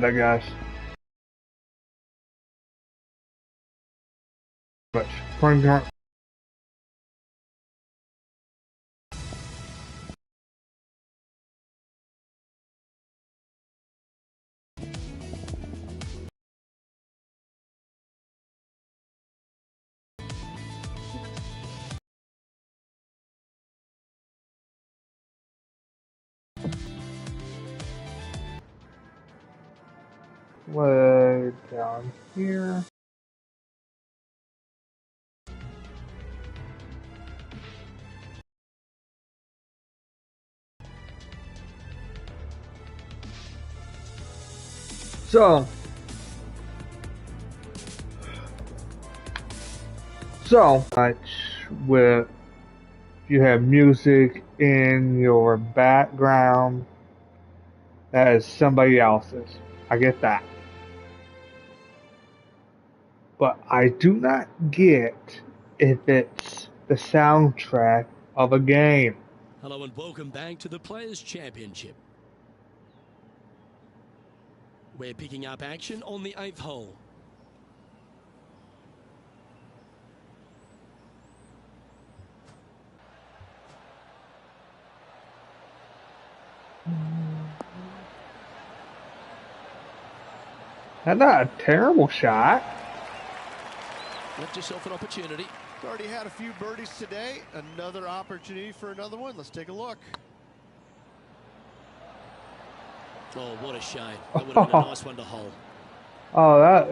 I guess. But point guard. Way down here. So much with you have music in your background that is somebody else's. I get that. But I do not get if it's the soundtrack of a game. Hello and welcome back to the Players' Championship. We're picking up action on the 8th hole. That's not a terrible shot. Left yourself an opportunity. Already had a few birdies today. Another opportunity for another one. Let's take a look. Oh, what a shame. That would have been a nice one to hold. Oh, that.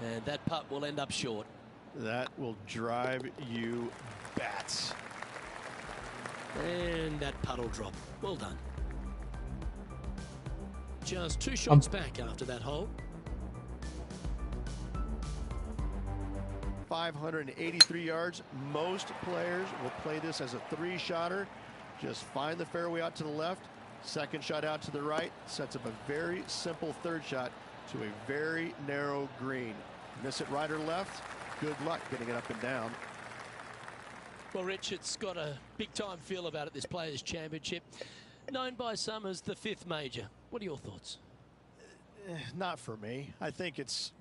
And that putt will end up short. That will drive you bats. And that putt will drop. Well done. Just 2 shots back after that hole. 583 yards. Most players will play this as a 3-shotter. Just find the fairway out to the left, second shot out to the right, sets up a very simple third shot to a very narrow green. Miss it right or left, good luck getting it up and down. Well, Rich, it's got a big-time feel about it, this Players' Championship. Known by some as the 5th major. What are your thoughts? Not for me. I think it's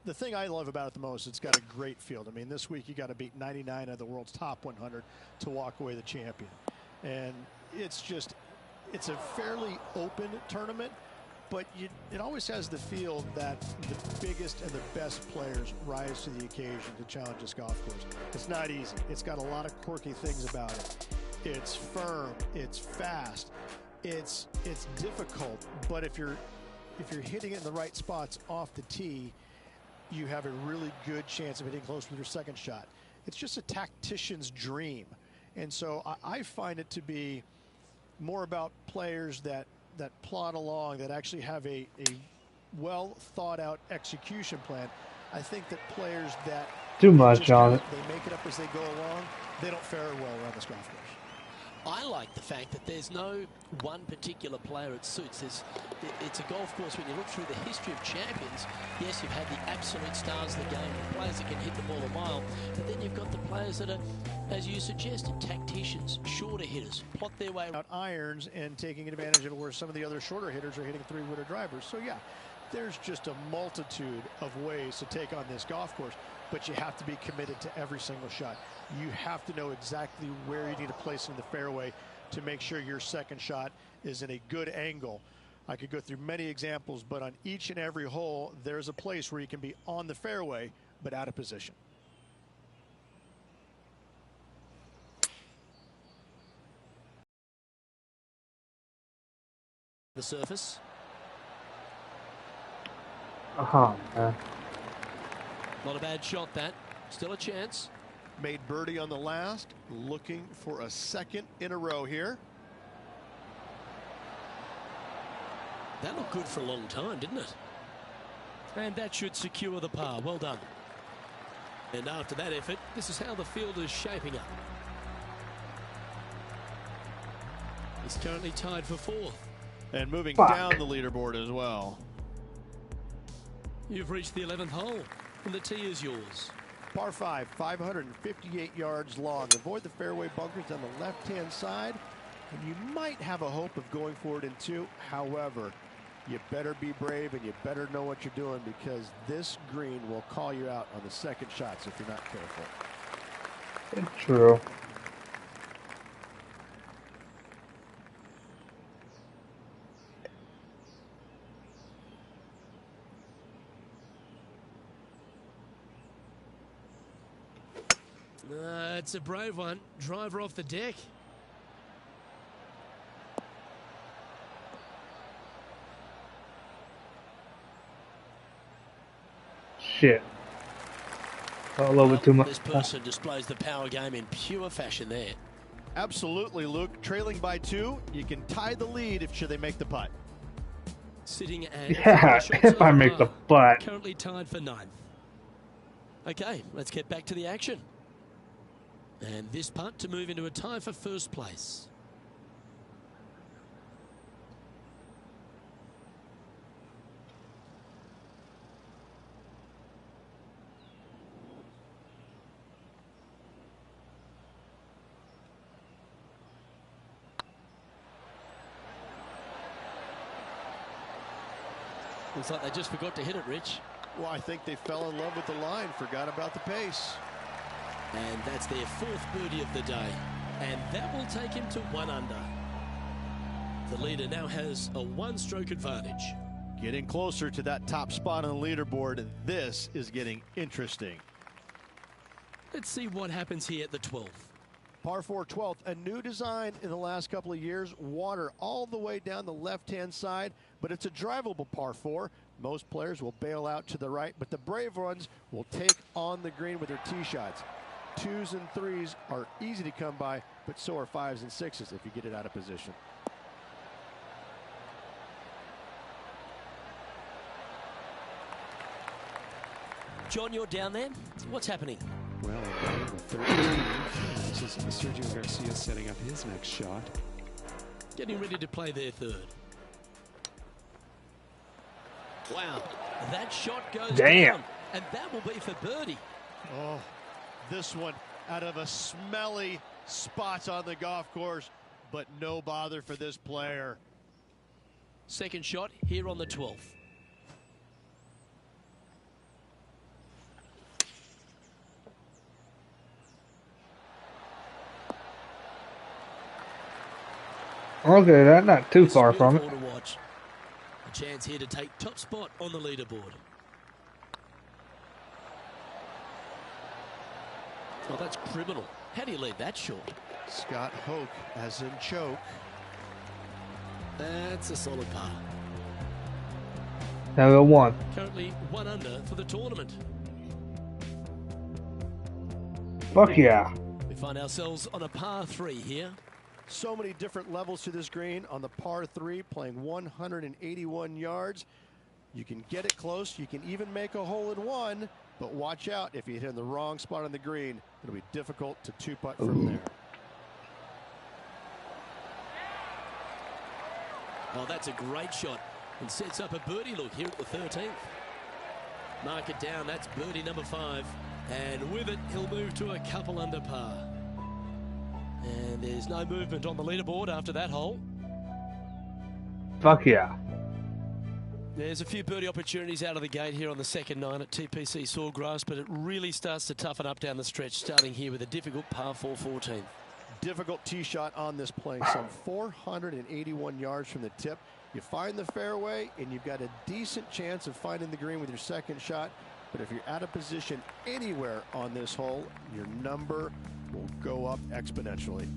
the thing I love about it the most. It's got a great field. I mean, this week you got to beat 99 of the world's top 100 to walk away the champion. And it's a fairly open tournament, but it always has the feel that the biggest and the best players rise to the occasion to challenge this golf course. It's not easy. It's got a lot of quirky things about it. It's firm, it's fast, it's difficult, but if you're hitting it in the right spots off the tee, you have a really good chance of hitting close with your second shot. It's just a tactician's dream. And so I find it to be more about players that plod along, that actually have a well thought out execution plan. I think that players that too much on it, they make it up as they go along, they don't fare well around this golf course. I like the fact that there's no one particular player it suits. It's a golf course, when you look through the history of champions, yes, you've had the absolute stars of the game, the players that can hit the ball a mile, but then you've got the players that are, as you suggested, tacticians, shorter hitters, plot their way out irons and taking advantage of where some of the other shorter hitters are hitting 3-wooter drivers. So yeah, there's just a multitude of ways to take on this golf course, but you have to be committed to every single shot. You have to know exactly where you need to place it in the fairway to make sure your second shot is in a good angle. I could go through many examples, but on each and every hole, there's a place where you can be on the fairway, but out of position. The surface. man. Not a bad shot, that. Still a chance. Made birdie on the last, looking for a second in a row here. That looked good for a long time, didn't it? And that should secure the par. Well done. And after that effort, this is how the field is shaping up. He's currently tied for 4th. And moving down the leaderboard as well. You've reached the 11th hole, and the tee is yours. Par 5, 558 yards long. Avoid the fairway bunkers on the left-hand side. And you might have a hope of going for it in 2. However, you better be brave and you better know what you're doing, because this green will call you out on the second shots if you're not careful. It's true. It's a brave one. Driver off the deck. Shit. A little bit too much. This person displays the power game in pure fashion there. Absolutely, Luke. Trailing by 2, you can tie the lead if should they make the putt. Sitting at Yeah, if I make the putt. Currently tied for 9th. Okay, let's get back to the action. And this putt to move into a tie for first place. Looks like they just forgot to hit it, Rich. Well, I think they fell in love with the line, forgot about the pace. And that's their 4th birdie of the day. And that will take him to 1 under. The leader now has a 1-stroke advantage. Getting closer to that top spot on the leaderboard, and this is getting interesting. Let's see what happens here at the 12th. Par 4 12th, a new design in the last couple of years. Water all the way down the left-hand side, but it's a drivable par 4. Most players will bail out to the right, but the brave ones will take on the green with their tee shots. 2s and 3s are easy to come by, but so are 5s and 6s if you get it out of position. John, you're down there. What's happening? Well, with 13, this is Sergio Garcia setting up his next shot. Getting ready to play their 3rd. Wow, that shot goes down, and that will be for birdie. Oh, this one out of a smelly spot on the golf course, but no bother for this player. Second shot here on the 12th. Okay, that's not too far from it. To watch. A chance here to take top spot on the leaderboard. Oh, that's criminal. How do you leave that short? Scott Hoke, as in choke. That's a solid par. Now go 1. Currently 1 under for the tournament. Fuck yeah. We find ourselves on a par 3 here. So many different levels to this green on the par 3, playing 181 yards. You can get it close. You can even make a hole in 1, but watch out if you hit in the wrong spot on the green. It'll be difficult to 2-putt from there. Oh, that's a great shot and sets up a birdie look here at the 13th. Mark it down. That's birdie number 5. And with it, he'll move to a couple under par. And there's no movement on the leaderboard after that hole. Fuck yeah. There's a few birdie opportunities out of the gate here on the second 9 at TPC Sawgrass, but it really starts to toughen up down the stretch, starting here with a difficult par 4 14. Difficult tee shot on this, playing some 481 yards from the tip. You find the fairway, and you've got a decent chance of finding the green with your second shot. But if you're out of position anywhere on this hole, your number will go up exponentially.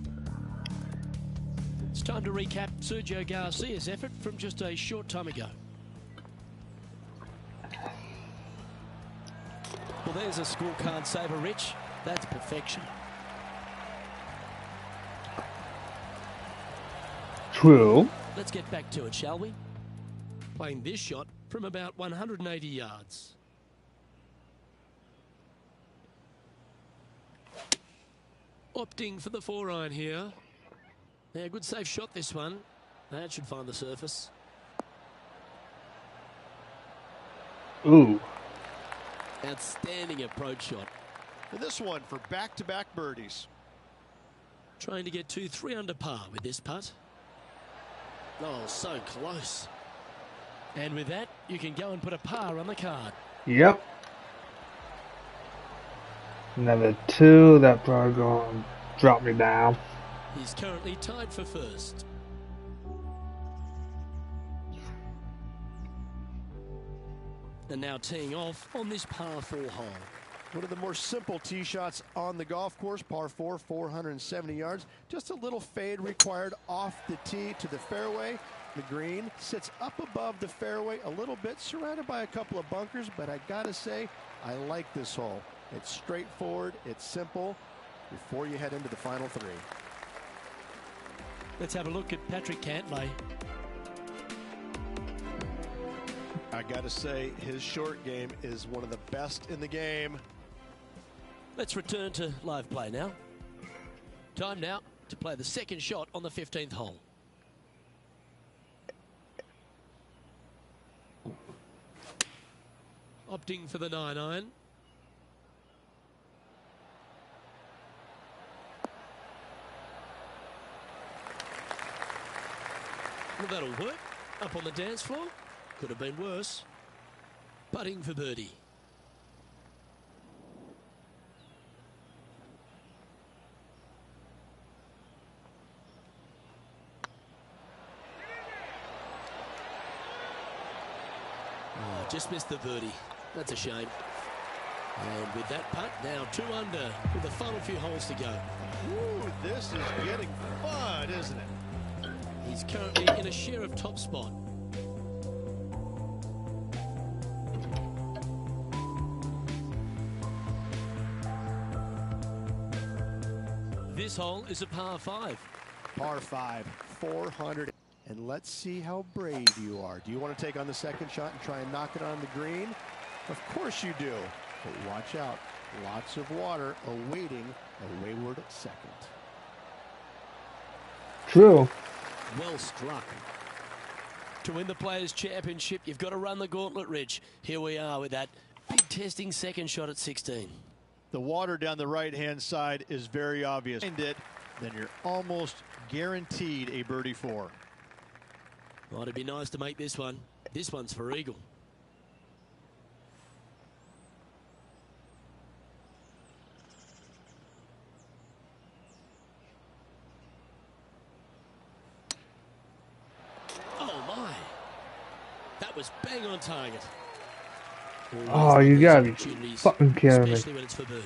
It's time to recap Sergio Garcia's effort from just a short time ago. Well, there's a scorecard saver, Rich. That's perfection. True. Let's get back to it, shall we? Playing this shot from about 180 yards. Opting for the 4-iron here. Yeah, good safe shot this one. That should find the surface. Ooh. Outstanding approach shot. And this one for back-to-back birdies. Trying to get 2-3 under par with this putt. Oh, so close. And with that, you can go and put a par on the card. Yep. Another 2, that probably going to drop me down. He's currently tied for first. And now teeing off on this par 4 hole. One of the more simple tee shots on the golf course, par 4, 470 yards. Just a little fade required off the tee to the fairway. The green sits up above the fairway a little bit, surrounded by a couple of bunkers, but I gotta say, I like this hole. It's straightforward, it's simple, before you head into the final 3. Let's have a look at Patrick Cantlay. I gotta say, his short game is one of the best in the game. Let's return to live play now. Time now to play the second shot on the 15th hole. Opting for the 9-iron. Well, that'll work. Up on the dance floor. Could have been worse. Putting for birdie. Oh, just missed the birdie. That's a shame. And with that putt, now 2 under with the final few holes to go. Ooh, this is getting fun, isn't it? He's currently in a share of top spot. This hole is a par 5. Par 5, 400. And let's see how brave you are. Do you want to take on the second shot and try and knock it on the green? Of course you do. But watch out. Lots of water awaiting a wayward second. True. Well struck. To win the Players' Championship, you've got to run the gauntlet, Rich. Here we are with that big testing second shot at 16. The water down the right-hand side is very obvious. Find it, then you're almost guaranteed a birdie 4. Well, it'd be nice to make this one. This one's for eagle. Oh, my. That was bang on target. Oh, you gotta be Opportunities, fucking kidding me. especially when it's for birdie.